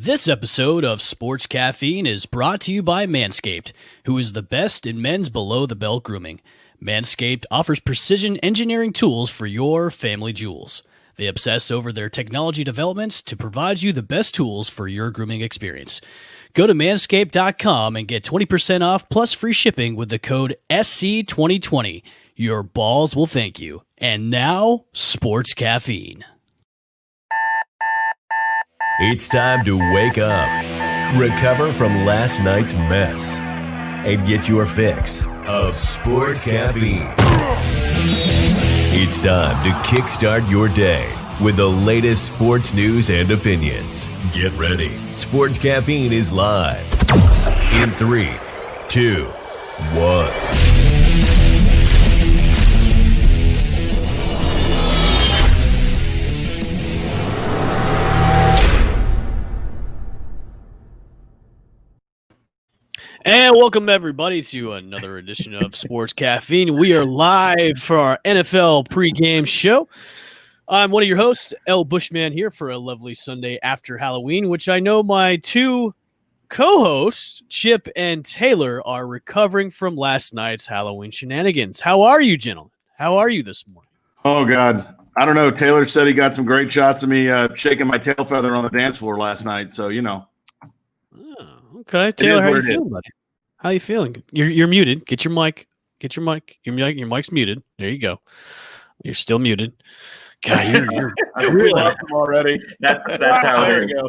This episode of Sports Caffeine is brought to you by Manscaped, who is the best in men's below-the-belt grooming. Manscaped offers precision engineering tools for your family jewels. They obsess over their technology developments to provide you the best tools for your grooming experience. Go to manscaped.com and get 20% off plus free shipping with the code SC2020. Your balls will thank you. And now, Sports Caffeine. It's time to wake up, recover from last night's mess, and get your fix of sports caffeine. It's time to kickstart your day with the latest sports news and opinions. Get ready. Sports Caffeine is live in 3, 2, 1. And welcome, everybody, to another edition of Sports Caffeine. We are live for our NFL pregame show. I'm one of your hosts, L. Bushman, here for a lovely Sunday after Halloween, which I know my two co-hosts, Chip and Taylor, are recovering from last night's Halloween shenanigans. How are you, gentlemen? How are you this morning? Oh, God. I don't know. Taylor said he got some great shots of me shaking my tail feather on the dance floor last night, so, you know. Okay, Taylor, how you feeling, buddy? How you feeling? You're muted. Get your mic. Your mic's muted. There you go. You're still muted. God, you're really already. That's how it is.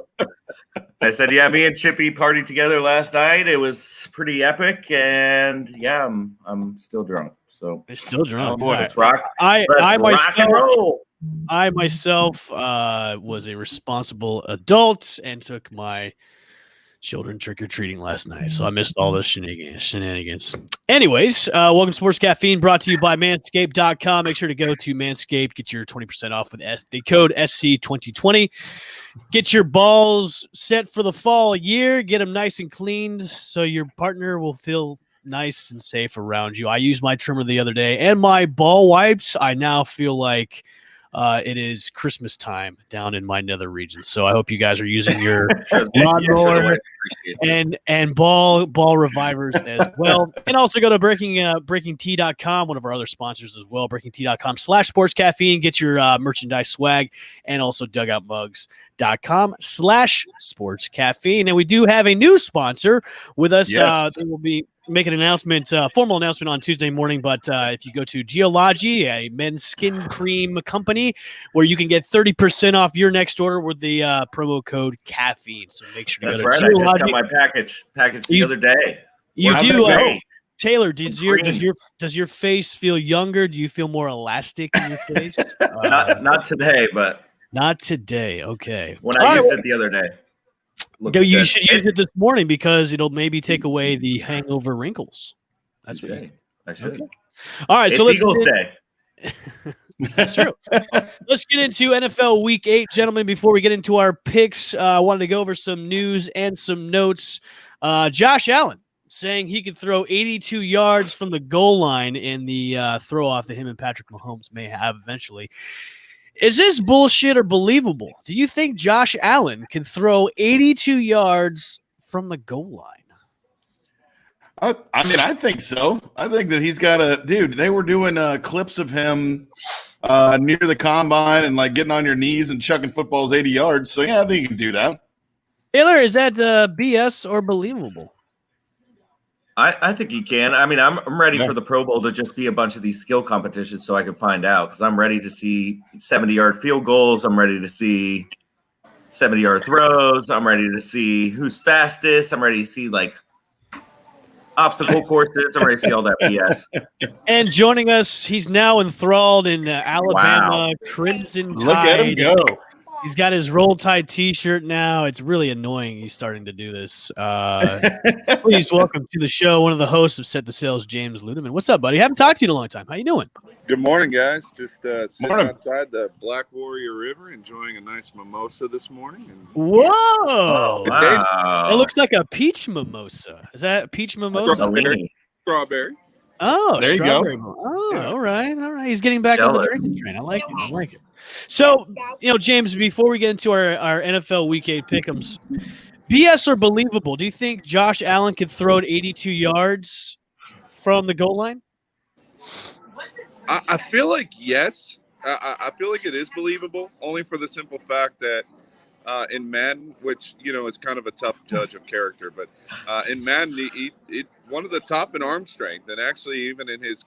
I said, yeah, me and Chippy partied together last night. It was pretty epic, and yeah, I'm still drunk. So you're still drunk. Oh boy, let's rock. I rock and roll. I myself was a responsible adult and took my children trick-or-treating last night, so I missed all those shenanigans. Anyways, welcome to Sports Caffeine, brought to you by Manscaped.com. Make sure to go to Manscaped, get your 20% off with the code SC2020. Get your balls set for the fall year. Get them nice and cleaned so your partner will feel nice and safe around you. I used my trimmer the other day, and my ball wipes. I now feel like it is Christmas time down in my nether region. So I hope you guys are using your lawnmower and ball revivers as well. And also go to breakingtea.com, one of our other sponsors as well, breakingtea.com/sportscaffeine. Get your merchandise swag, and also dugoutmugs.com/sportscaffeine. And we do have a new sponsor with us. Yes. They will be making an announcement, formal announcement on Tuesday morning. But if you go to Geology, a men's skin cream company, where you can get 30% off your next order with the promo code caffeine. So make sure to go to Geology. I just got my package the other day. You do. Taylor, does your face feel younger? Do you feel more elastic in your face? Not today, but not today. Okay. When I used it the other day. You should use it this morning because it'll maybe take away the hangover wrinkles. That's what I should. Okay. All right, so let's Day. That's true. Let's get into NFL Week 8, gentlemen. Before we get into our picks, I wanted to go over some news and some notes. Josh Allen saying he could throw 82 yards from the goal line in the throw-off that him and Patrick Mahomes may have eventually. Is this bullshit or believable? Do you think Josh Allen can throw 82 yards from the goal line? I mean, I think so. I think that he's got a – dude, they were doing clips of him near the combine and, like, getting on your knees and chucking footballs 80 yards. So, yeah, I think he can do that. Taylor, is that BS or believable? I think he can. I mean, I'm ready for the Pro Bowl to just be a bunch of these skill competitions so I can find out, because I'm ready to see 70-yard field goals. I'm ready to see 70-yard throws. I'm ready to see who's fastest. I'm ready to see, like, obstacle courses. I'm ready to see all that BS. And joining us, he's now enthralled in Alabama Crimson Tide. Look at him go. He's got his Roll Tide T-shirt now. It's really annoying he's starting to do this. Please welcome to the show one of the hosts of Set the Sails, James Ludeman. What's up, buddy? Haven't talked to you in a long time. How you doing? Good morning, guys. Just sitting outside the Black Warrior River, enjoying a nice mimosa this morning. Whoa! Oh, wow. It looks like a peach mimosa. Is that a peach mimosa? Strawberry. Oh, there you go. Oh, all right. He's getting back on the drinking train. I like it. So, James, before we get into our NFL Week 8 pick'ems, BS or believable? Do you think Josh Allen could throw it 82 yards from the goal line? I feel like yes. I feel like it is believable, only for the simple fact that in Madden, which is kind of a tough judge of character, but in Madden, he one of the top in arm strength, and actually even in his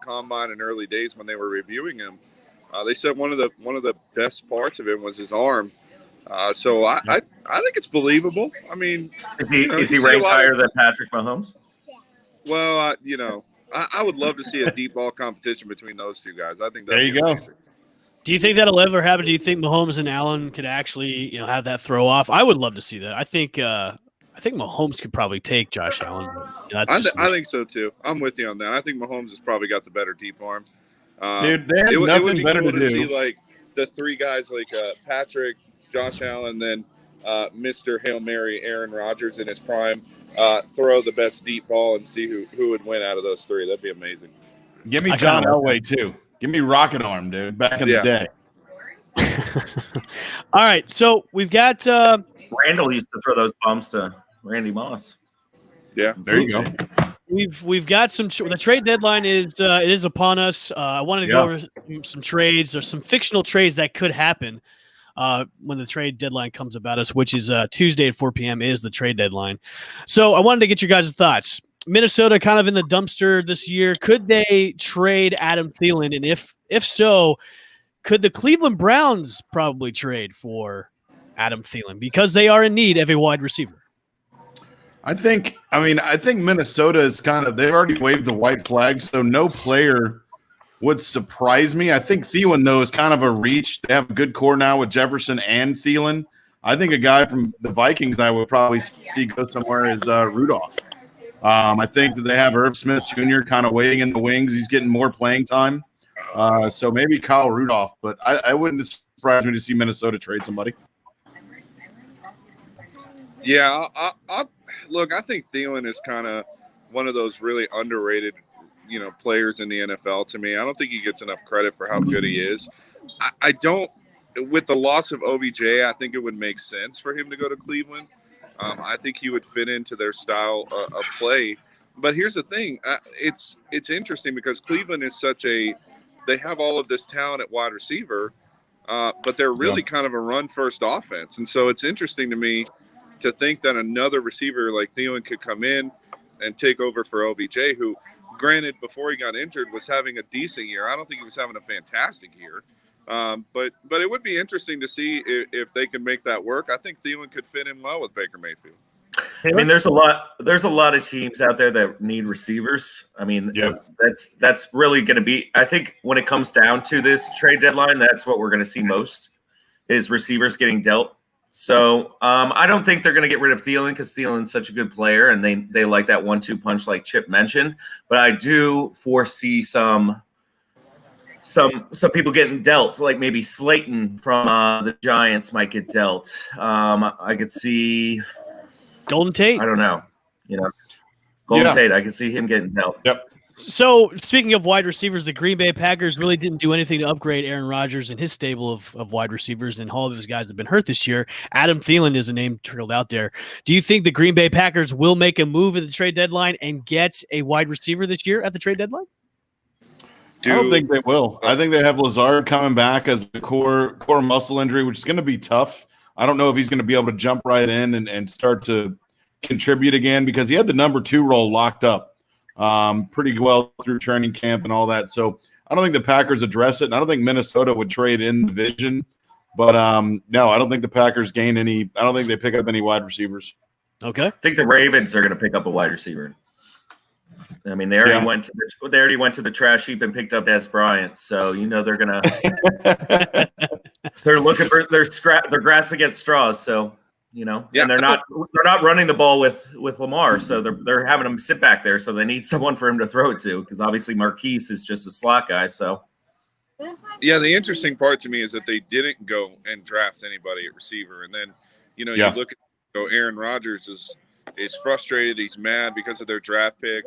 combine and early days when they were reviewing him, they said one of the best parts of him was his arm. So I think it's believable. I mean, is he ranked higher than Patrick Mahomes? Well, I would love to see a deep ball competition between those two guys. I think there you go. amazing. Do you think that'll ever happen? Do you think Mahomes and Allen could actually, have that throw off? I would love to see that. I think Mahomes could probably take Josh Allen. I think so too. I'm with you on that. I think Mahomes has probably got the better deep arm. Dude, they have nothing better to do. See like the three guys like Patrick, Josh Allen, then Mr. Hail Mary, Aaron Rodgers in his prime, throw the best deep ball and see who would win out of those three. That'd be amazing. Give me John Elway too. Give me Rocket Arm, dude. Back in the day. All right, so we've got Randall used to throw those bombs to Randy Moss. Yeah, there you go. We've got some. The trade deadline is upon us. I wanted to go over some trades or some fictional trades that could happen when the trade deadline comes about us, which is Tuesday at 4 p.m. is the trade deadline. So I wanted to get your guys' thoughts. Minnesota kind of in the dumpster this year. Could they trade Adam Thielen? And if so, could the Cleveland Browns probably trade for Adam Thielen because they are in need of a wide receiver? I think Minnesota is they've already waved the white flag, so no player would surprise me. I think Thielen, though, is kind of a reach. They have a good core now with Jefferson and Thielen. I think a guy from the Vikings I would probably see go somewhere is Rudolph. I think that they have Irv Smith Jr. kind of waiting in the wings. He's getting more playing time. So maybe Kyle Rudolph, but I wouldn't surprise me to see Minnesota trade somebody. Yeah, look, I think Thielen is kind of one of those really underrated, players in the NFL to me. I don't think he gets enough credit for how good he is. I don't – with the loss of OBJ, I think it would make sense for him to go to Cleveland. I think he would fit into their style of play. But here's the thing. It's interesting because Cleveland is they have all of this talent at wide receiver, but they're really kind of a run-first offense. And so it's interesting to me to think that another receiver like Thielen could come in and take over for OBJ, who, granted, before he got injured, was having a decent year. I don't think he was having a fantastic year. But it would be interesting to see if they can make that work. I think Thielen could fit in well with Baker Mayfield. I mean, there's a lot of teams out there that need receivers. I mean, that's really going to be. I think when it comes down to this trade deadline, that's what we're going to see most is receivers getting dealt. So I don't think they're going to get rid of Thielen because Thielen's such a good player and they like that 1-2 punch like Chip mentioned. But I do foresee some people getting dealt, like maybe Slayton from the Giants might get dealt. I could see Golden Tate. I don't know. Golden Tate. I could see him getting dealt. Yep. So speaking of wide receivers, the Green Bay Packers really didn't do anything to upgrade Aaron Rodgers and his stable of wide receivers, and all of his guys have been hurt this year. Adam Thielen is a name trickled out there. Do you think the Green Bay Packers will make a move at the trade deadline and get a wide receiver this year at the trade deadline? I don't think they will. I think they have Lazard coming back as the core muscle injury, which is going to be tough. I don't know if he's going to be able to jump right in and start to contribute again because he had the number 2 role locked up pretty well through training camp and all that. So I don't think the Packers address it, and I don't think Minnesota would trade in the division. But no, I don't think the Packers gain any. I don't think they pick up any wide receivers. Okay. I think the Ravens are going to pick up a wide receiver. I mean, they already went to the trash heap and picked up Des Bryant, so they're gonna they're looking for they're grasping at straws. So and they're not running the ball with Lamar, so they're having him sit back there. So they need someone for him to throw it to because obviously Marquise is just a slot guy. So yeah, the interesting part to me is that they didn't go and draft anybody at receiver, and then you look at Aaron Rodgers is frustrated, he's mad because of their draft pick.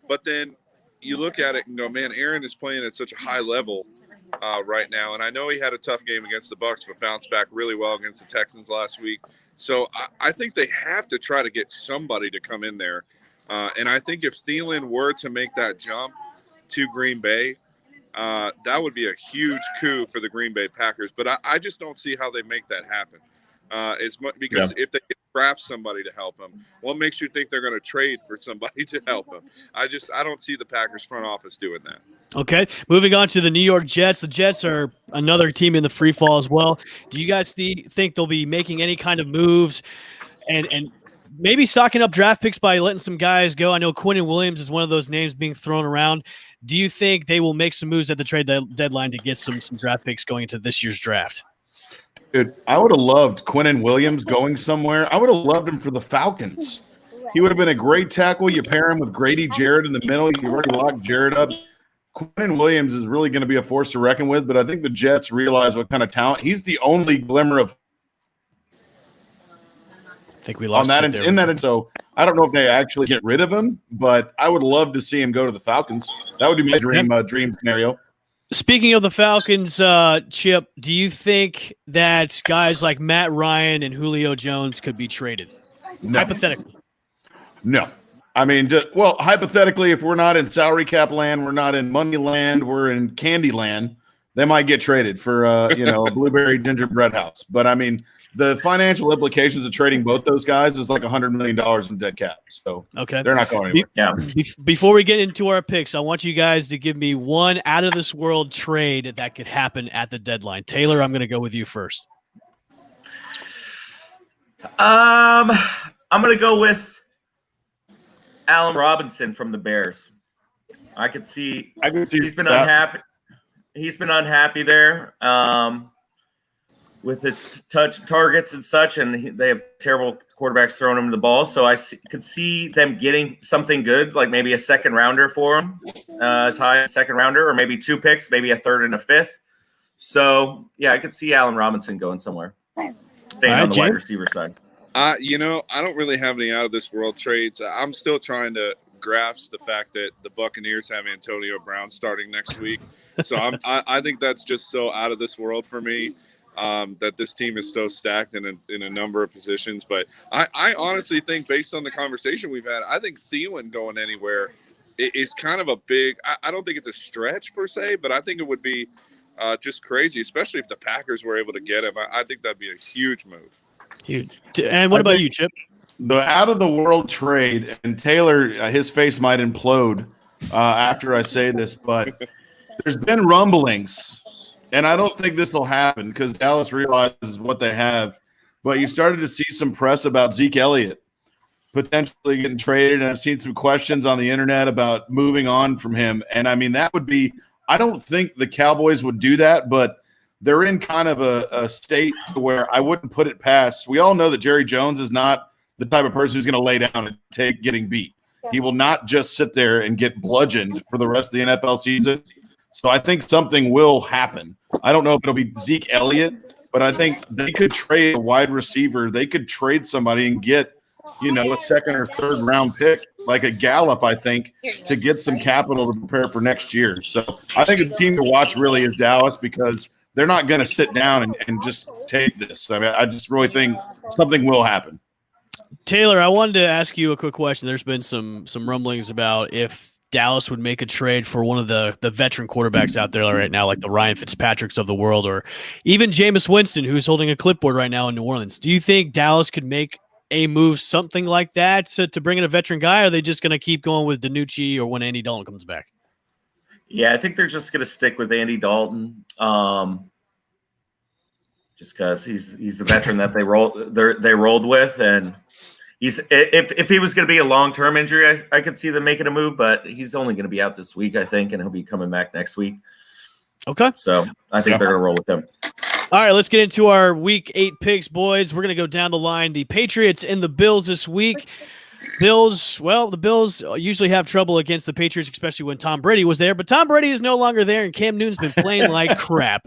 But then you look at it and go, man, Aaron is playing at such a high level right now. And I know he had a tough game against the Bucs, but bounced back really well against the Texans last week. So I think they have to try to get somebody to come in there. And I think if Thielen were to make that jump to Green Bay, that would be a huge coup for the Green Bay Packers. But I just don't see how they make that happen. Because if they draft somebody to help them, what makes you think they're going to trade for somebody to help them? I don't see the Packers front office doing that. Okay, moving on to the New York Jets. The Jets are another team in the free fall as well. Do you guys think they'll be making any kind of moves and maybe stocking up draft picks by letting some guys go? I know Quinnen Williams is one of those names being thrown around. Do you think they will make some moves at the trade deadline to get some draft picks going into this year's draft? Dude, I would have loved Quinnen Williams going somewhere. I would have loved him for the Falcons. He would have been a great tackle. You pair him with Grady Jarrett in the middle. You already locked Jarrett up. Quinnen Williams is really going to be a force to reckon with, but I think the Jets realize what kind of talent. He's the only glimmer of I think we lost on that. it there. So I don't know if they actually get rid of him, but I would love to see him go to the Falcons. That would be my dream scenario. Speaking of the Falcons, Chip, do you think that guys like Matt Ryan and Julio Jones could be traded? No. Hypothetically. No. I mean, hypothetically, if we're not in salary cap land, we're not in money land, we're in candy land, they might get traded for, a blueberry gingerbread house. But, I mean, the financial implications of trading both those guys is like $100 million in dead cap. So okay, they're not going anywhere. Yeah. Before we get into our picks, I want you guys to give me one out-of-this-world trade that could happen at the deadline. Taylor, I'm going to go with you first. I'm going to go with Allen Robinson from the Bears. I could see he's been that. unhappy. He's been unhappy there with his targets and such, and they have terrible quarterbacks throwing him the ball. So I could see them getting something good, like maybe a second rounder for him, as high as a second rounder, or maybe 2 picks, maybe a third and a fifth. So, yeah, I could see Allen Robinson going somewhere, staying on the wide receiver side. I don't really have any out-of-this-world trades. I'm still trying to grasp the fact that the Buccaneers have Antonio Brown starting next week. So I think that's just so out of this world for me. That this team is so stacked in a number of positions. But I honestly think, based on the conversation we've had, I think Thielen going anywhere is kind of a big – I don't think it's a stretch per se, but I think it would be just crazy, especially if the Packers were able to get him. I think that'd be a huge move. Huge. And what about you, Chip? The out-of-the-world trade, and Taylor, his face might implode after I say this, but there's been rumblings – and I don't think this will happen because Dallas realizes what they have. But you started to see some press about Zeke Elliott potentially getting traded. And I've seen some questions on the internet about moving on from him. And, I mean, that would be – I don't think the Cowboys would do that, but they're in kind of a state where I wouldn't put it past. We all know that Jerry Jones is not the type of person who's going to lay down and take getting beat. He will not just sit there and get bludgeoned for the rest of the NFL season. So I think something will happen. I don't know if it'll be Zeke Elliott, but I think they could trade a wide receiver. They could trade somebody and get, a second or third round pick, like a Gallup, I think, to get some capital to prepare for next year. So I think the team to watch really is Dallas because they're not going to sit down and just take this. I mean, I just really think something will happen. Taylor, I wanted to ask you a quick question. There's been some rumblings about if Dallas would make a trade for one of the veteran quarterbacks out there right now, like the Ryan Fitzpatricks of the world, or even Jameis Winston, who's holding a clipboard right now in New Orleans. Do you think Dallas could make a move, something like that, to bring in a veteran guy, or are they just going to keep going with DiNucci or when Andy Dalton comes back? Yeah, I think they're just going to stick with Andy Dalton, just because he's the veteran that they rolled with, and if he was going to be a long-term injury, I could see them making a move, but he's only going to be out this week, I think, and he'll be coming back next week. Okay. So I think they're going to roll with him. All right, let's get into our Week 8 picks, boys. We're going to go down the line. The Patriots and the Bills this week. The Bills usually have trouble against the Patriots, especially when Tom Brady was there, but Tom Brady is no longer there, and Cam Newton's been playing like crap.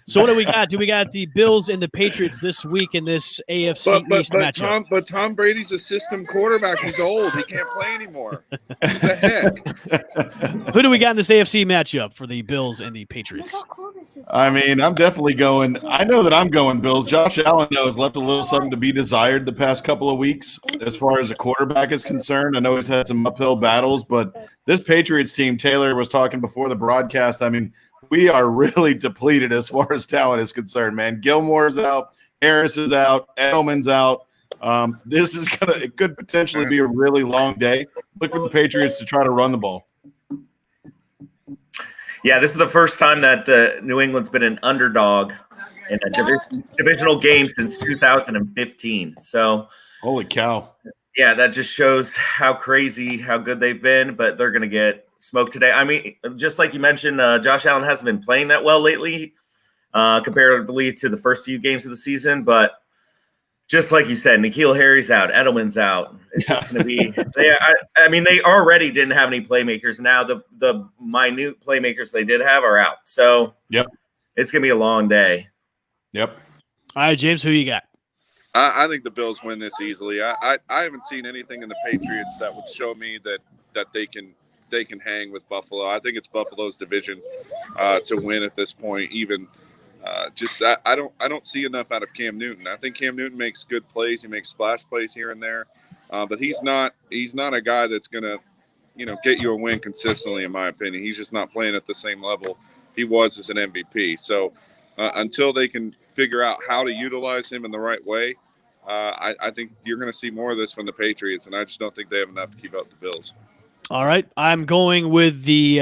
So what do we got? Do we got the Bills and the Patriots this week in this AFC East matchup? Tom Brady's a system quarterback. He's old. He can't play anymore. What the heck? Who do we got in this AFC matchup for the Bills and the Patriots? I mean, I'm definitely going. I know that I'm going Bills. Josh Allen, though, has left a little something to be desired the past couple of weeks as far as a quarterback is concerned. I know he's had some uphill battles, but this Patriots team, Taylor was talking before the broadcast, I mean, we are really depleted as far as talent is concerned, man. Gilmore's out. Harris is out. Edelman's out. This is it could potentially be a really long day. Look for the Patriots to try to run the ball. Yeah, this is the first time that the New England's been an underdog in a divisional game since 2015. So, holy cow. Yeah, that just shows how good they've been, but they're going to get smoked today. I mean, just like you mentioned, Josh Allen hasn't been playing that well lately comparatively to the first few games of the season, but just like you said, N'Keal Harry's out, Edelman's out. It's just going to be I mean, they already didn't have any playmakers. Now the minute playmakers they did have are out. So it's going to be a long day. Yep. All right, James, who you got? I think the Bills win this easily. I haven't seen anything in the Patriots that would show me that they can hang with Buffalo. I think it's Buffalo's division to win at this point. Even I don't see enough out of Cam Newton. I think Cam Newton makes good plays. He makes splash plays here and there, but he's not a guy that's gonna get you a win consistently. In my opinion, he's just not playing at the same level he was as an MVP. So until they can figure out how to utilize him in the right way, I think you're going to see more of this from the Patriots, and I just don't think they have enough to keep up the Bills. All right, I'm going with the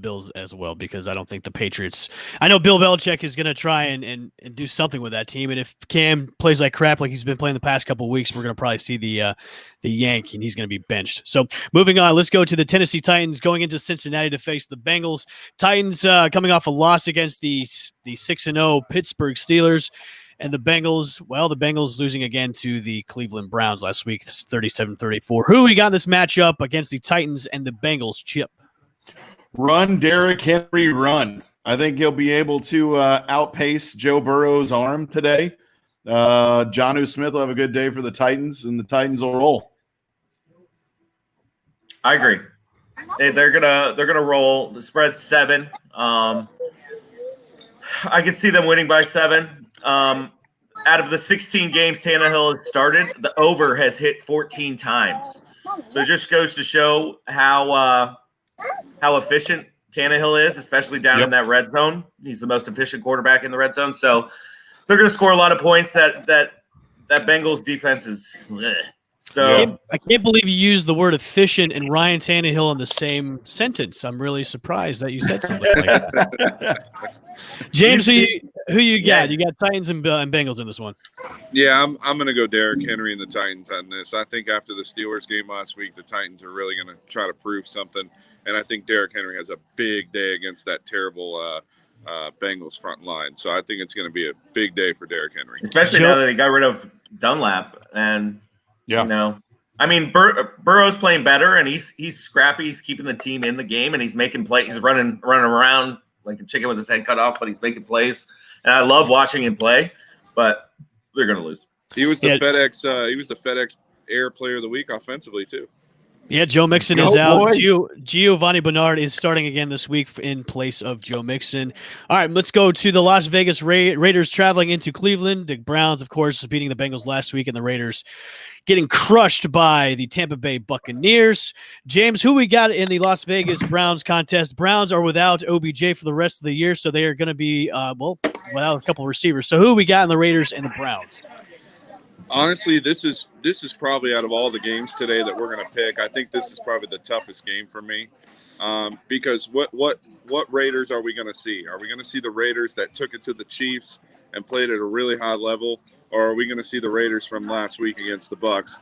Bills as well because I don't think the Patriots. I know Bill Belichick is going to try and do something with that team, and if Cam plays like crap like he's been playing the past couple of weeks, we're going to probably see the yank, and he's going to be benched. So moving on, let's go to the Tennessee Titans going into Cincinnati to face the Bengals. Titans coming off a loss against the 6-0 Pittsburgh Steelers. And the Bengals losing again to the Cleveland Browns last week, 37-34. Who we got in this matchup against the Titans and the Bengals, Chip? Run, Derrick Henry, run. I think he'll be able to outpace Joe Burrow's arm today. Jonnu Smith will have a good day for the Titans, and the Titans will roll. I agree. They're gonna roll. The spread's 7. I can see them winning by 7. Out of the 16 games Tannehill has started, the over has hit 14 times. So it just goes to show how efficient Tannehill is, especially down in that red zone. He's the most efficient quarterback in the red zone. So they're going to score a lot of points. That Bengals defense is so. I can't believe you used the word efficient and Ryan Tannehill in the same sentence. I'm really surprised that you said something like that. James, who you got? You got Titans and Bengals in this one. Yeah, I'm going to go Derrick Henry and the Titans on this. I think after the Steelers game last week, the Titans are really going to try to prove something, and I think Derrick Henry has a big day against that terrible Bengals front line. So I think it's going to be a big day for Derrick Henry, especially now that they got rid of Dunlap and I mean Burrow's playing better and he's scrappy. He's keeping the team in the game and he's making plays. He's running around like a chicken with his head cut off, but he's making plays. And I love watching him play, but they're going to lose. He was the FedEx Air Player of the Week offensively too. Yeah, Joe Mixon is out. Giovanni Bernard is starting again this week in place of Joe Mixon. All right, let's go to the Las Vegas Raiders traveling into Cleveland. The Browns, of course, beating the Bengals last week, and the Raiders getting crushed by the Tampa Bay Buccaneers. James, who we got in the Las Vegas Browns contest? Browns are without OBJ for the rest of the year, so they are going to be, without a couple of receivers. So who we got in the Raiders and the Browns? Honestly, this is probably out of all the games today that we're going to pick, I think this is probably the toughest game for me because what Raiders are we going to see? Are we going to see the Raiders that took it to the Chiefs and played at a really high level, or are we going to see the Raiders from last week against the Bucs?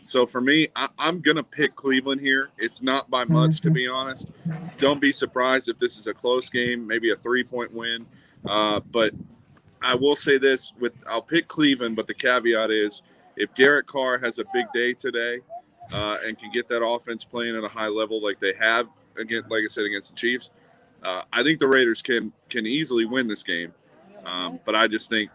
So for me, I'm going to pick Cleveland here. It's not by much, to be honest. Don't be surprised if this is a close game, maybe a 3-point win, but I will say this: I'll pick Cleveland, but the caveat is if Derek Carr has a big day today and can get that offense playing at a high level like they have against the Chiefs, I think the Raiders can easily win this game, but I just think.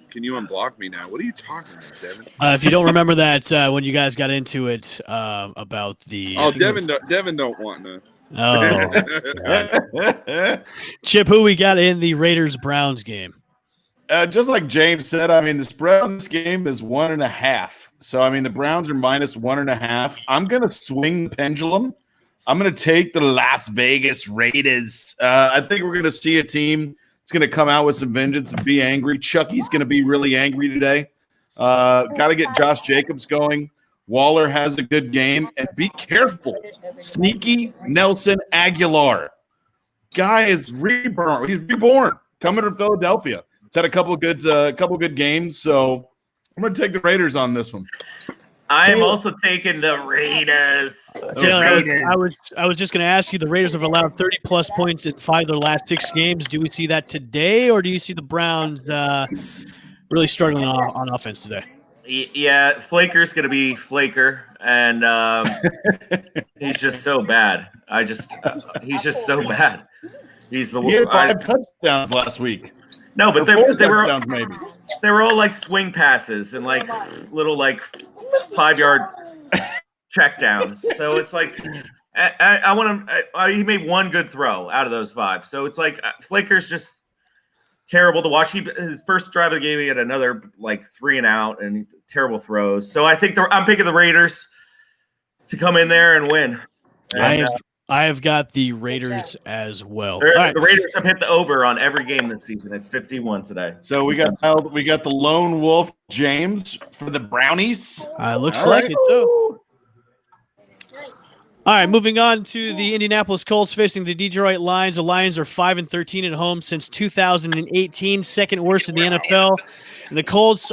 Can you unblock me now? What are you talking about, Devin? If you don't remember that when you guys got into it about the Devin don't want none. Oh, Chip, who we got in the Raiders-Browns game? Just like James said, I mean, the spread on this game is 1.5. So, I mean, the Browns are minus 1.5. I'm going to swing the pendulum. I'm going to take the Las Vegas Raiders. I think we're going to see a team that's going to come out with some vengeance and be angry. Chucky's going to be really angry today. Got to get Josh Jacobs going. Waller has a good game. And be careful. Sneaky Nelson Aguilar. Guy is reborn. He's reborn. Coming to Philadelphia. He's had a couple good games. So I'm going to take the Raiders on this one. I am also taking the Raiders. Taylor, I was just going to ask you, the Raiders have allowed 30-plus points in 5 of their last 6 games. Do we see that today, or do you see the Browns really struggling on offense today? Yeah, Flaker's going to be Flaker, and he's just so bad. He's just so bad. He had 5 touchdowns last week. No, but they were all like swing passes and like little like 5-yard checkdowns. So it's like I want him. He made one good throw out of those 5. So it's like Flaker's just terrible to watch. His first drive of the game, he had another like 3 and out and terrible throws. So I think I'm picking the Raiders to come in there and win. And, I have got the Raiders as well. The Raiders have hit the over on every game this season. It's 51 today. So we got the lone wolf James for the Brownies. Looks like it too. All right, moving on to the Indianapolis Colts facing the Detroit Lions. The Lions are 5-13 at home since 2018, second worst in the NFL. And the Colts,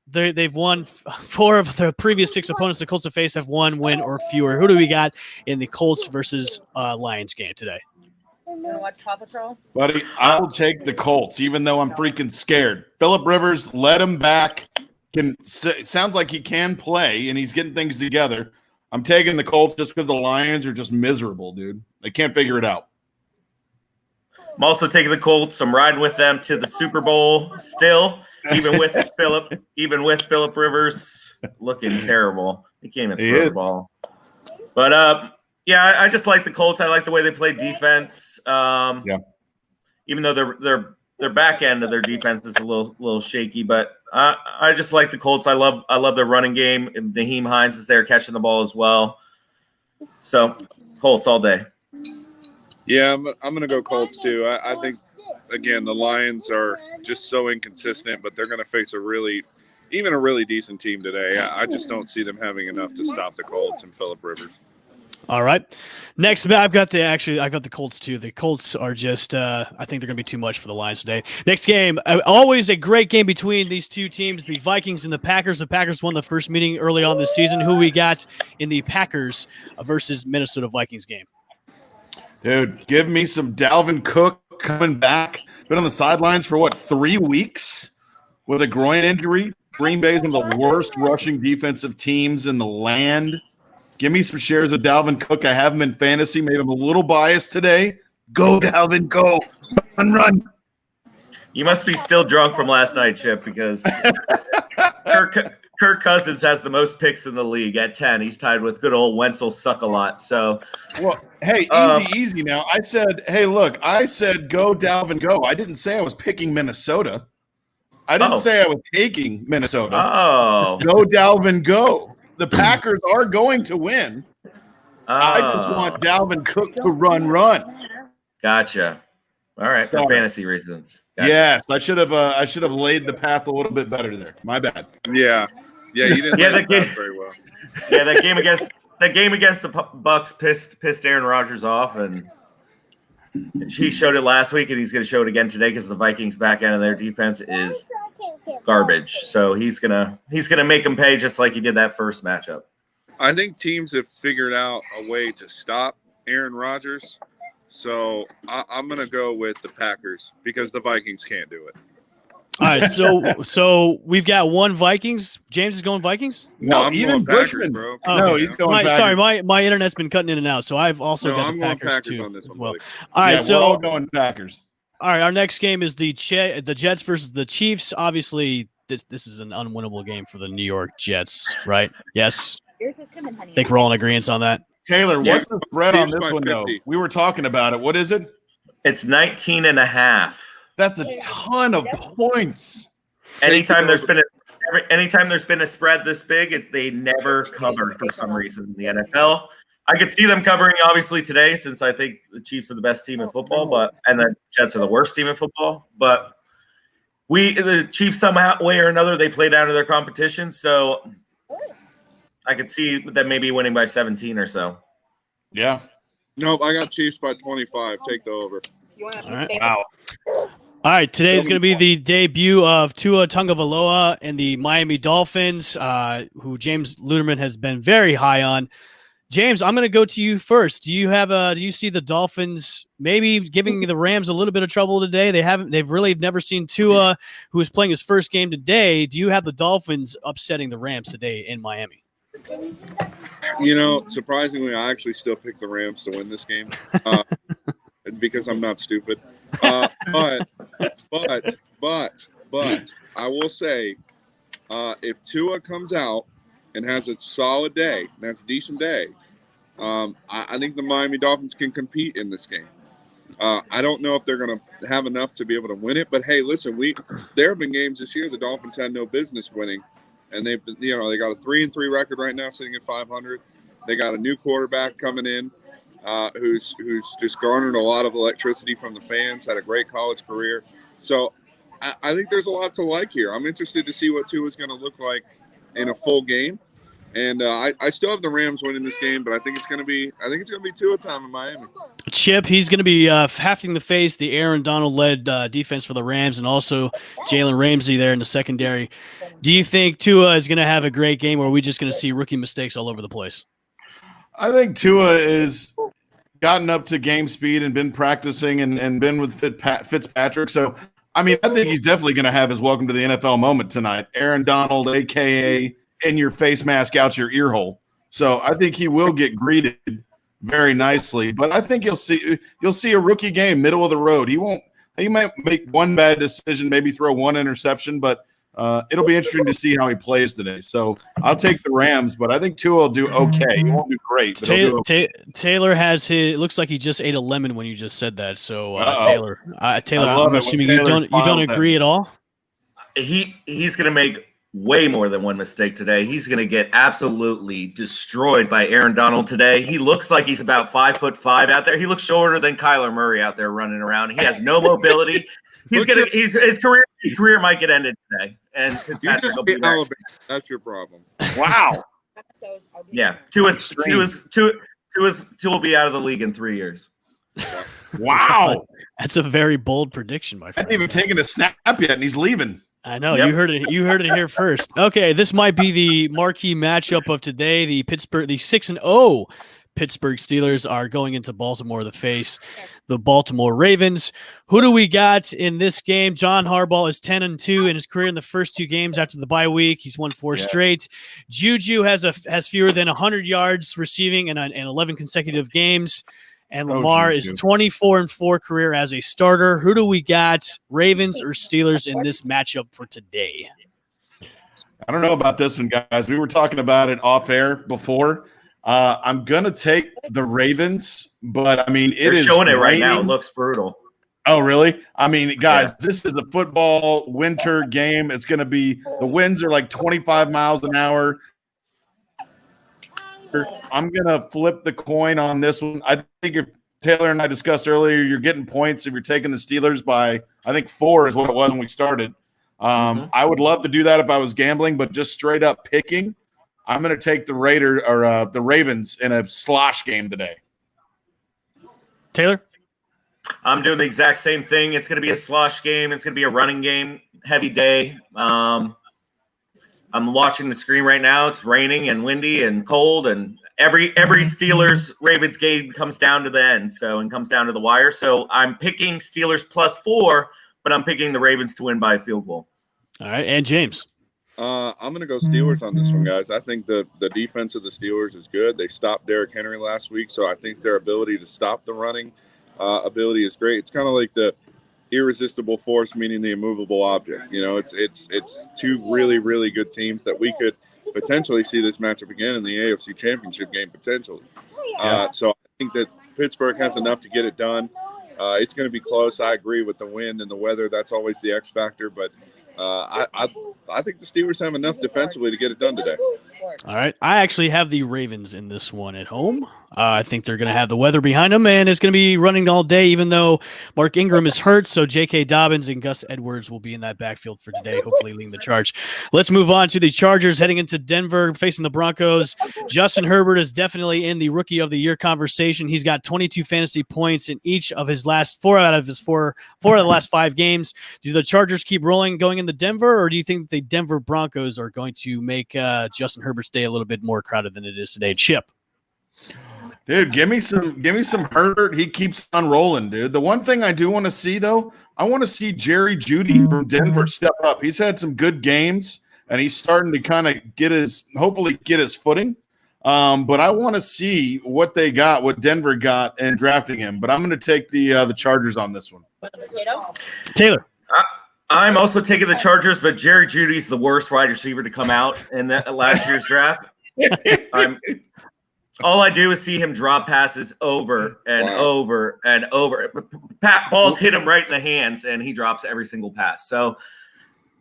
they've won 4 of their previous 6 opponents the Colts have faced have 1 win or fewer. Who do we got in the Colts versus Lions game today? You want to watch Paw Patrol? Buddy, I will take the Colts, even though I'm freaking scared. Phillip Rivers, let him back. Sounds like he can play, and he's getting things together. I'm taking the Colts just because the Lions are just miserable, dude. They can't figure it out. I'm also taking the Colts. I'm riding with them to the Super Bowl still. Even with Phillip Rivers looking terrible. He can't even throw the ball. But I just like the Colts. I like the way they play defense. Even though their back end of their defense is a little shaky, but I just like the Colts. I love their running game. Naheem Hines is there catching the ball as well. So Colts all day. Yeah, I'm gonna go Colts too. I think. Again, the Lions are just so inconsistent, but they're going to face a really decent team today. I just don't see them having enough to stop the Colts and Phillip Rivers. All right. Next, I got the Colts too. The Colts are just, I think they're going to be too much for the Lions today. Next game, always a great game between these two teams, the Vikings and the Packers. The Packers won the first meeting early on this season. Who we got in the Packers versus Minnesota Vikings game? Dude, give me some Dalvin Cook coming back. Been on the sidelines for 3 weeks with a groin injury. Green Bay's one of the worst rushing defensive teams in the land. Give me some shares of Dalvin Cook. I have him in fantasy. Made him a little biased today. Go, Dalvin, go. Run. You must be still drunk from last night, Chip, because Kirk Cousins has the most picks in the league at 10. He's tied with good old Wenzel Suck-a-Lot. So, well, hey, easy now. I said go Dalvin, go. I didn't say I was picking Minnesota. I didn't say I was taking Minnesota. Oh. Go Dalvin, go. The Packers are going to win. I just want Dalvin Cook to run. Gotcha. All right, for fantasy reasons. Gotcha. Yes, I should have laid the path a little bit better there. My bad. Yeah, you didn't. That game very well. Yeah, that game against the Bucks pissed Aaron Rodgers off, and he showed it last week, and he's going to show it again today because the Vikings' back end of their defense is garbage. So he's gonna make him pay just like he did that first matchup. I think teams have figured out a way to stop Aaron Rodgers. So I'm going to go with the Packers because the Vikings can't do it. All right, so we've got one Vikings. James is going Vikings. No, No, I'm even going Packers, Bushman. bro. Oh, No, okay. he's going Packers. Sorry, my internet's been cutting in and out, so I've also No, got I'm the going Packers, Packers too. on this one, Well, buddy. all right, Yeah, so we're all going Packers. all right, our next game is the Jets versus the Chiefs. Obviously, this is an unwinnable game for the New York Jets, right? Yes, Yours is coming, honey. I think we're all in agreement on that. Taylor, Yeah. what's the spread on Chiefs this by one, though? 50. We were talking about it. What is it? It's 19.5. That's a ton of points. Anytime there's been a spread this big, they never cover for some reason in the NFL. I could see them covering obviously today, since I think the Chiefs are the best team in football, and the Jets are the worst team in football. But the Chiefs, somehow way or another, they play down to their competition. So I could see them maybe winning by 17 or so. Yeah. Nope, I got Chiefs by 25. Take the over. You want All right. Wow. All right, today is going to be the debut of Tua Tagovailoa and the Miami Dolphins, who James Luderman has been very high on. James, I'm going to go to you first. Do you see the Dolphins maybe giving the Rams a little bit of trouble today? They've really never seen Tua, who is playing his first game today. Do you have the Dolphins upsetting the Rams today in Miami? You know, surprisingly, I actually still pick the Rams to win this game because I'm not stupid. But I will say, if Tua comes out and has a solid day, that's a decent day, I think the Miami Dolphins can compete in this game. I don't know if they're going to have enough to be able to win it, but hey, listen, there have been games this year the Dolphins had no business winning, and they got a 3-3 record right now, sitting at 500. They got a new quarterback coming in, who's just garnered a lot of electricity from the fans. Had a great college career, so I think there's a lot to like here. I'm interested to see what Tua is going to look like in a full game. And I still have the Rams winning this game, but I think it's going to be Tua time in Miami. Chip, he's going to be having to face the Aaron Donald-led defense for the Rams, and also Jalen Ramsey there in the secondary. Do you think Tua is going to have a great game, or are we just going to see rookie mistakes all over the place? I think Tua is gotten up to game speed and been practicing and been with Fitzpatrick. So, I mean, I think he's definitely going to have his welcome to the NFL moment tonight. Aaron Donald, a.k.a. in your face mask out your ear hole. So I think he will get greeted very nicely. But I think you'll see a rookie game, middle of the road. He might make one bad decision, maybe throw one interception, but it'll be interesting to see how he plays today. So I'll take the Rams, but I think Tua will do okay. He won't do great. But he'll do okay. Taylor has his. It looks like he just ate a lemon when you just said that. So Taylor, I I'm love it when assuming Taylor you don't agree at all. He's going to make way more than one mistake today. He's going to get absolutely destroyed by Aaron Donald today. He looks like he's about 5'5" out there. He looks shorter than Kyler Murray out there running around. He has no mobility. His career might get ended today. And You just beat Alabama. That's your problem. Wow. Yeah, Tua will be out of the league in 3 years. Wow. That's a very bold prediction, my I friend. haven't even taken a snap yet, and he's leaving. I know. Yep. You heard it here first. Okay, this might be the marquee matchup of today. The 6-0 Pittsburgh Steelers are going into Baltimore to face the Baltimore Ravens. Who do we got in this game? John Harbaugh is 10-2 in his career in the first 2 games after the bye week. He's won 4 straight. Juju has fewer than 100 yards receiving in 11 consecutive games. And Lamar is 24-4 career as a starter. Who do we got, Ravens or Steelers, in this matchup for today? I don't know about this one, guys. We were talking about it off air before. I'm going to take the Ravens, but I mean, They're showing it right now. It looks brutal. Oh, really? I mean, guys, This is a football winter game. It's going to be – the winds are like 25 miles an hour. I'm going to flip the coin on this one. I think if Taylor and I discussed earlier, you're getting points if you're taking the Steelers by, I think 4 is what it was when we started. I would love to do that if I was gambling, but just straight up picking, I'm going to take the Ravens in a slosh game today. Taylor? I'm doing the exact same thing. It's going to be a slosh game. It's going to be a running game, heavy day. I'm watching the screen right now. It's raining and windy and cold, and every Steelers Ravens game comes down to the end, and comes down to the wire. So I'm picking Steelers +4, but I'm picking the Ravens to win by a field goal. All right, and James. I'm going to go Steelers on this one, guys. I think the defense of the Steelers is good. They stopped Derrick Henry last week, so I think their ability to stop the running ability is great. It's kind of like the irresistible force, meaning the immovable object. You know, it's two really, really good teams that we could potentially see this matchup again in the AFC Championship game, potentially. So I think that Pittsburgh has enough to get it done. It's going to be close. I agree with the wind and the weather. That's always the X factor, but I think the Steelers have enough defensively to get it done today. All right. I actually have the Ravens in this one at home. I think they're going to have the weather behind them, and it's going to be running all day, even though Mark Ingram is hurt. So J.K. Dobbins and Gus Edwards will be in that backfield for today, hopefully leading the charge. Let's move on to the Chargers heading into Denver, facing the Broncos. Justin Herbert is definitely in the Rookie of the Year conversation. He's got 22 fantasy points in each of his last four out of the last 5 games. Do the Chargers keep rolling going into Denver, or do you think the Denver Broncos are going to make Justin Herbert's day a little bit more crowded than it is today? Chip. Dude, give me some Herbert. He keeps on rolling, dude. The one thing I do want to see, though, I want to see Jerry Jeudy from Denver step up. He's had some good games, and he's starting to kind of hopefully get his footing. But I want to see what they got, what Denver got in drafting him. But I'm going to take the Chargers on this one. Taylor. I'm also taking the Chargers, but Jerry Judy's the worst wide receiver to come out in that last year's draft. All I do is see him drop passes over and over and over. Balls hit him right in the hands, and he drops every single pass. So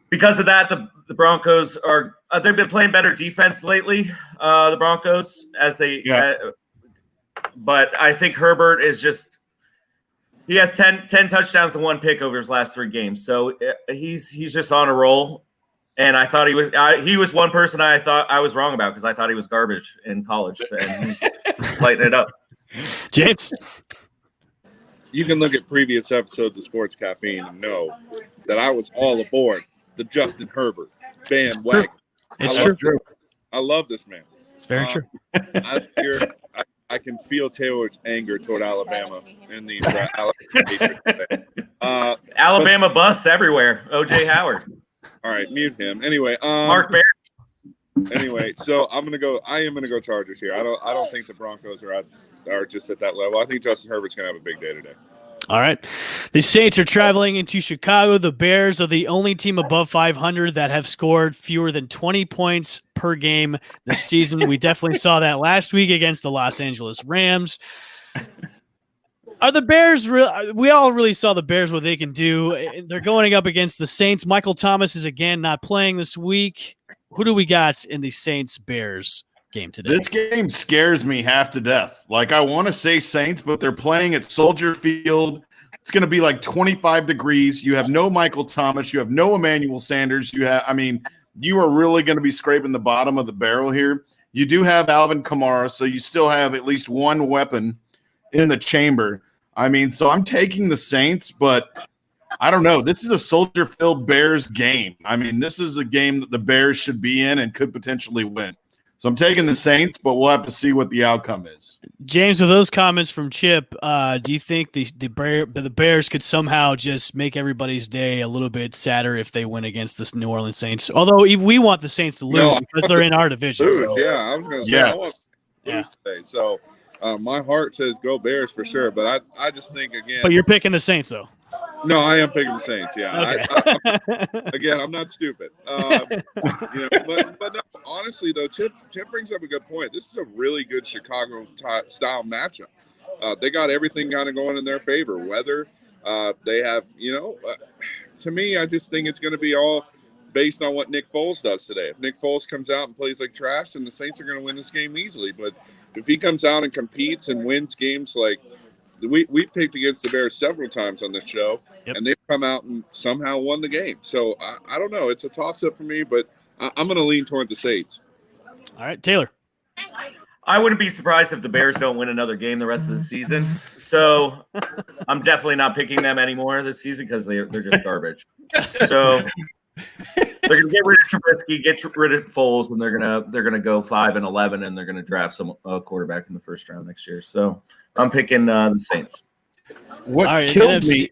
because of that, the Broncos are they've been playing better defense lately. The Broncos but I think Herbert is just he has 10 touchdowns and 1 pick over his last 3 games. So he's just on a roll. And I thought he was one person I thought I was wrong about because I thought he was garbage in college, and he's lighting it up. James, you can look at previous episodes of Sports Caffeine and know that I was all aboard the Justin Herbert bandwagon. It's true. I love this man. It's very true. I can feel Taylor's anger toward Alabama in these Alabama busts everywhere. O.J. Howard. All right, mute him. Anyway, Mark Barron. Anyway, so I am gonna go Chargers here. I don't think the Broncos are just at that level. I think Justin Herbert's gonna have a big day today. All right. The Saints are traveling into Chicago. The Bears are the only team above 500 that have scored fewer than 20 points per game this season. We definitely saw that last week against the Los Angeles Rams. Are the Bears real? We all really saw the Bears, what they can do. They're going up against the Saints. Michael Thomas is again not playing this week. Who do we got in the Saints-Bears game today? This game scares me half to death. Like, I want to say Saints, but they're playing at Soldier Field. It's going to be like 25 degrees. You have no Michael Thomas. You have no Emmanuel Sanders. You are really going to be scraping the bottom of the barrel here. You do have Alvin Kamara, so you still have at least one weapon in the chamber. So I'm taking the Saints, but I don't know. This is a Soldier Field Bears game. This is a game that the Bears should be in and could potentially win. So I'm taking the Saints, but we'll have to see what the outcome is. James, with those comments from Chip, do you think the Bears could somehow just make everybody's day a little bit sadder if they win against this New Orleans Saints? Although we want the Saints to lose because they're in our division. So. Yeah, I was going to say I want to lose today. So my heart says go Bears for sure, but I just think again. But you're picking the Saints, though. No, I am picking the Saints. Yeah. Okay. I'm not stupid. But no, honestly though, Chip brings up a good point. This is a really good Chicago style matchup. They got everything kind of going in their favor. Weather, they have, to me, I just think it's going to be all based on what Nick Foles does today. If Nick Foles comes out and plays like trash, then the Saints are going to win this game easily. But if he comes out and competes and wins games like we picked against the Bears several times on this show, and they've come out and somehow won the game. So I don't know. It's a toss-up for me, but I'm going to lean toward the Saints. All right, Taylor. I wouldn't be surprised if the Bears don't win another game the rest of the season. So I'm definitely not picking them anymore this season because they're just garbage. So they're going to get rid of Trubisky, get rid of Foles, and they're gonna go 5-11, and they're going to draft some quarterback in the first round next year. So I'm picking the Saints. What kills me?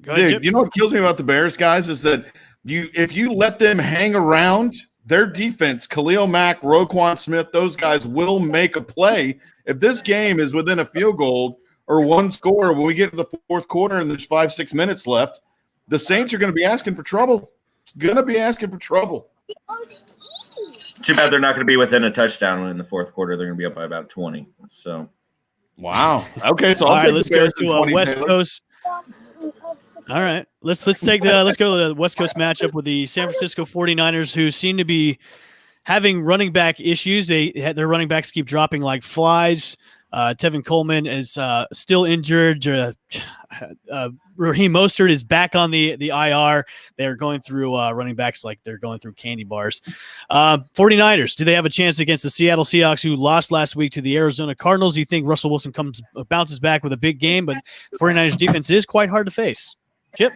Go ahead, Dude, Chip. you know what kills me about the Bears, guys, is that if you let them hang around, their defense, Khalil Mack, Roquan Smith, those guys will make a play. If this game is within a field goal or one score when we get to the fourth quarter and there's 5-6 minutes left, the Saints are going to be asking for trouble. Going to be asking for trouble. Too bad they're not going to be within a touchdown in the fourth quarter. They're going to be up by about 20. So, wow. Okay, so All I'll right, take let's the go Bears to in 20, West Taylor. Coast. All right, let's go to the West Coast matchup with the San Francisco 49ers, who seem to be having running back issues. Their running backs keep dropping like flies. Tevin Coleman is still injured. Raheem Mostert is back on the IR. They're going through running backs like they're going through candy bars. 49ers, do they have a chance against the Seattle Seahawks, who lost last week to the Arizona Cardinals? Do you think Russell Wilson bounces back with a big game? But 49ers defense is quite hard to face. Chip?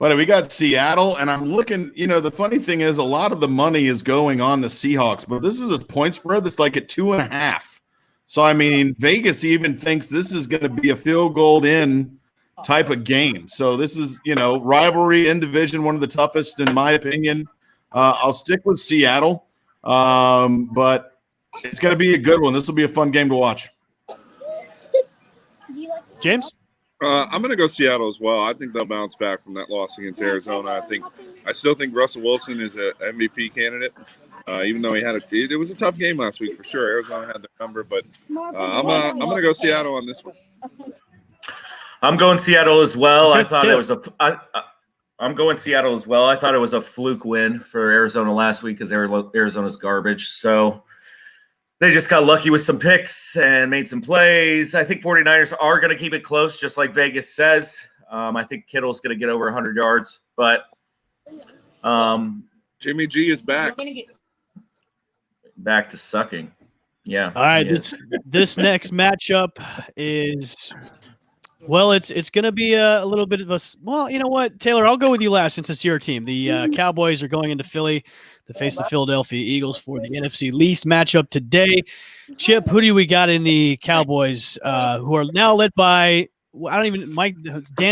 But we got Seattle, and I'm looking, the funny thing is a lot of the money is going on the Seahawks, but this is a point spread that's like at 2.5. So, I mean, Vegas even thinks this is going to be a field goal in type of game. So this is, rivalry in division, one of the toughest in my opinion. I'll stick with Seattle, but it's going to be a good one. This will be a fun game to watch. James? I'm going to go Seattle as well. I think they'll bounce back from that loss against Arizona. I still think Russell Wilson is an MVP candidate, even though it was a tough game last week for sure. Arizona had their number, but I'm going to go Seattle on this one. I'm going Seattle as well. Okay, I thought it was I'm going Seattle as well. I thought it was a fluke win for Arizona last week because Arizona's garbage. So they just got lucky with some picks and made some plays. I think 49ers are going to keep it close, just like Vegas says. I think Kittle's going to get over 100 yards, but Jimmy G is back. Back to sucking. Yeah. All right, this next matchup is it's going to be a little bit of a – well, you know what, Taylor, I'll go with you last since it's your team. The Cowboys are going into Philly to face the Philadelphia Eagles for the NFC least matchup today. Chip, who do we got in the Cowboys who are now led by Dan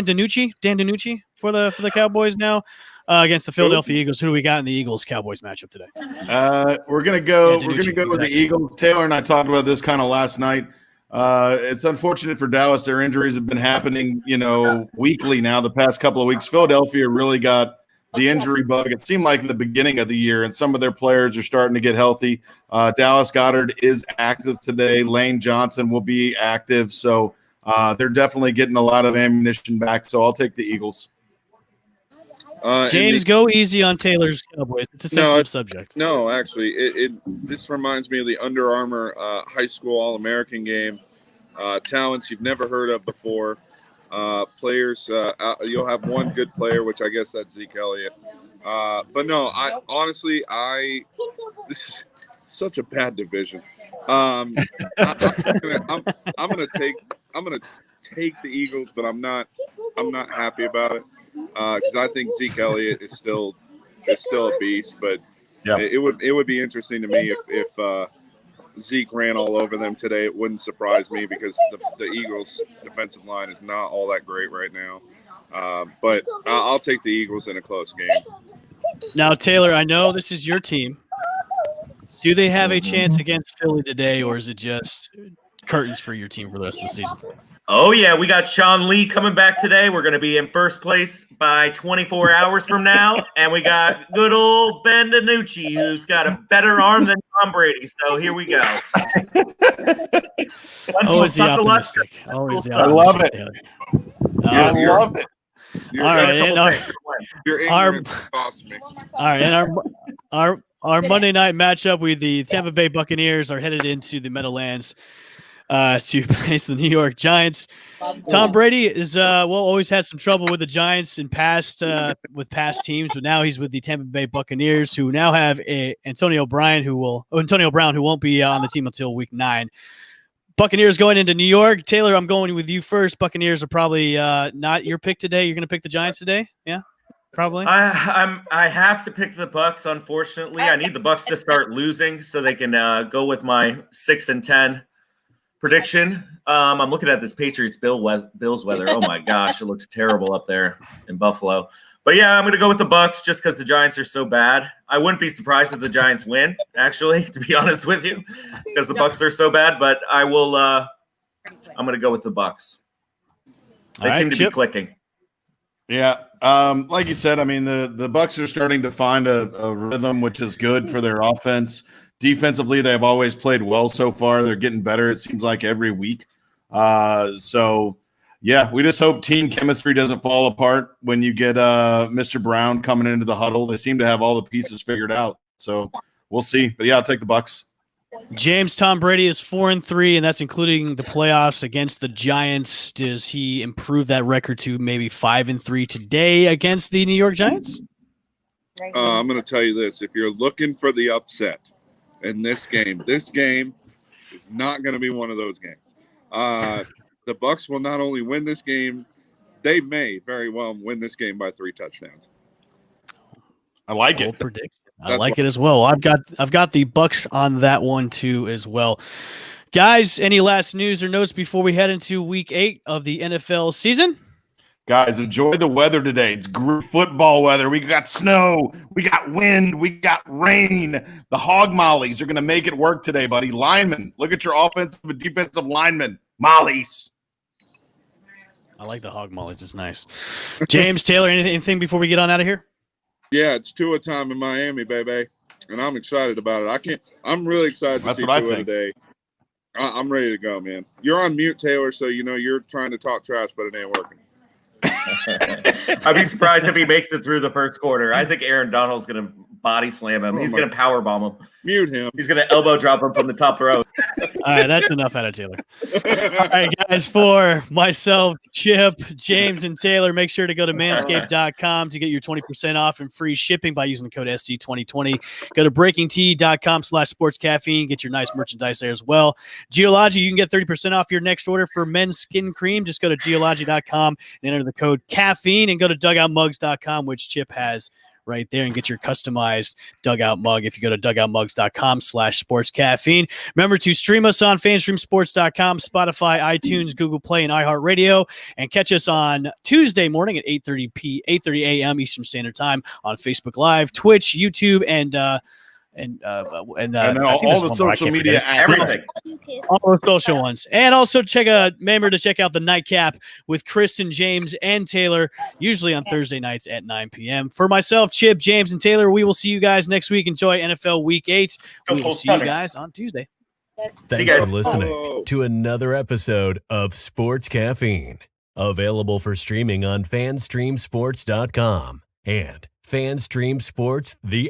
DiNucci for the Cowboys now against the Philadelphia Eagles? Who do we got in the Eagles Cowboys matchup today? We're gonna go with the Eagles. Taylor and I talked about this kind of last night. It's unfortunate for Dallas. Their injuries have been happening, weekly now the past couple of weeks. Philadelphia really got the injury bug. It seemed like in the beginning of the year, and some of their players are starting to get healthy. Dallas Goedert is active today. Lane Johnson will be active. So they're definitely getting a lot of ammunition back. So I'll take the Eagles. James, go easy on Taylor's Cowboys. It's a sensitive subject. No, actually, this reminds me of the Under Armour high school All-American game. Talents you've never heard of before. Players, you'll have one good player, which I guess that's Zeke Elliott. But no, this is such a bad division. I'm gonna take the Eagles, but I'm not happy about it because I think Zeke Elliott is still a beast. But yeah, it would be interesting to me if Zeke ran all over them today. It wouldn't surprise me because the Eagles' defensive line is not all that great right now. But I'll take the Eagles in a close game. Now, Taylor, I know this is your team. Do they have a chance against Philly today, or is it just curtains for your team for the rest of the season? Oh, yeah. We got Sean Lee coming back today. We're going to be in first place by 24 hours from now. And we got good old Ben DiNucci, who's got a better arm than Tom Brady. So here we go. Always the optimistic. Always the optimistic. I love it. Taylor. I love it. All right. And Your ignorance cost me. All right. And our Monday night matchup with the Tampa Bay Buccaneers are headed into the Meadowlands to face the New York Giants. Tom Brady is always had some trouble with the Giants in past teams, but now he's with the Tampa Bay Buccaneers, who now have Antonio Brown, who won't be on the team until week 9. Buccaneers going into New York. Taylor, I'm going with you first. Buccaneers are probably not your pick today. You're going to pick the Giants today? Yeah, probably. I have to pick the Bucs. Unfortunately, I need the Bucs to start losing so they can go with my 6-10 prediction. I'm looking at this Patriots Bills weather. Oh my gosh, it looks terrible up there in Buffalo. But yeah, I'm going to go with the Bucs just because the Giants are so bad. I wouldn't be surprised if the Giants win, actually, to be honest with you, because the Bucs are so bad. But I will. I'm going to go with the Bucs. They seem to be clicking. Yeah, like you said, I mean the Bucs are starting to find a rhythm, which is good for their offense. Defensively, they've always played well so far. They're getting better. It seems like every week. So. Yeah, we just hope team chemistry doesn't fall apart when you get Mr. Brown coming into the huddle. They seem to have all the pieces figured out. So we'll see. But yeah, I'll take the Bucs. James, Tom Brady is 4-3, and that's including the playoffs against the Giants. Does he improve that record to maybe 5-3 today against the New York Giants? I'm going to tell you this. If you're looking for the upset in this game is not going to be one of those games. The Bucs will not only win this game, they may very well win this game by 3 touchdowns. I like it. Prediction. I like it as well. I've got the Bucs on that one too as well. Guys, any last news or notes before we head into week 8 of the NFL season? Guys, enjoy the weather today. It's great football weather. We got snow. We got wind. We got rain. The hog mollies are going to make it work today, buddy. Linemen, look at your offensive and defensive linemen. Mollies. I like the hog mollies. It's nice. James, Taylor, anything before we get on out of here? Yeah, it's Tua time in Miami, baby, and I'm excited about it. I'm really excited to see Tua today. I'm ready to go, man. You're on mute, Taylor, so you know you're trying to talk trash, but it ain't working. I'd be surprised if he makes it through the first quarter. I think Aaron Donald's going to body slam him. He's going to power bomb him. Mute him. He's going to elbow drop him from the top row. All right, that's enough out of Taylor. All right, guys, for myself, Chip, James, and Taylor, make sure to go to manscaped.com to get your 20% off and free shipping by using the code SC2020. Go to breakingtea.com/sportscaffeine. Get your nice merchandise there as well. Geology, you can get 30% off your next order for men's skin cream. Just go to geology.com and enter the code caffeine and go to dugoutmugs.com, which Chip has right there, and get your customized dugout mug if you go to dugoutmugs.com/sportscaffeine. Remember to stream us on fanstreamsports.com, Spotify, iTunes, Google Play, and iHeartRadio, and catch us on Tuesday morning at 8:30 a.m. Eastern Standard Time on Facebook Live, Twitch, YouTube, and all the social media everything. All the social ones. And also remember to check out the Nightcap with Kristen, James, and Taylor, usually on Thursday nights at 9 p.m. For myself, Chip, James, and Taylor, we will see you guys next week. Enjoy NFL Week 8. We will see you guys on Tuesday. Thanks for listening to another episode of Sports Caffeine, available for streaming on fanstreamsports.com and FanStream Sports, the